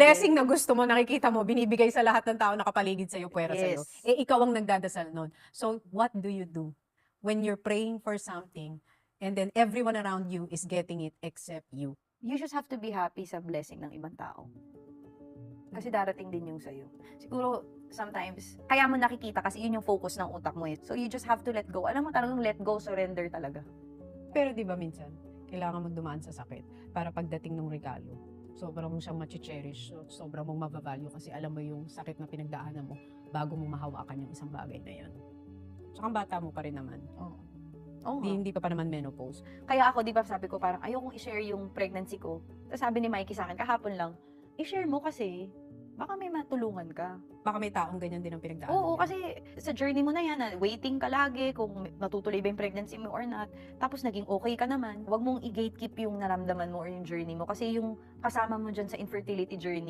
blessing na gusto mo, nakikita mo, binibigay sa lahat ng tao na kapaligid sa'yo, puwera sa'yo. Yes. Eh, ikaw ang nagdadasal nun. So, what do you do when you're praying for something and then everyone around you is getting it except you? You just have to be happy sa blessing ng ibang tao. Kasi darating din yung sa'yo. Siguro, sometimes, kaya mo nakikita kasi yun yung focus ng utak mo eh. So, you just have to let go. Alam mo talagang let go, surrender talaga. Pero di ba minsan, kailangan mong dumaan sa sakit para pagdating ng regalo, sobrang mong siyang machi-cherish, sobrang mong mabavalue kasi alam mo yung sakit na pinagdaanan mo bago mo mahawakan yung isang bagay na yun. Tsaka bata mo pa rin naman. Oo. Oo nga. Hindi pa naman menopause. Kaya ako, di ba sabi ko, parang ayokong i-share yung pregnancy ko. Tapos sabi ni Mikey sa akin, kahapon lang, i-share mo kasi, baka may matulungan ka. Baka may taong ganyan din ang pinagdaanan Oo, niya. kasi sa journey mo na yan, waiting ka lagi kung matutuloy ba yung pregnancy mo or not. Tapos naging okay ka naman. Huwag mong i-gatekeep yung naramdaman mo or yung journey mo. Kasi yung kasama mo dyan sa infertility journey,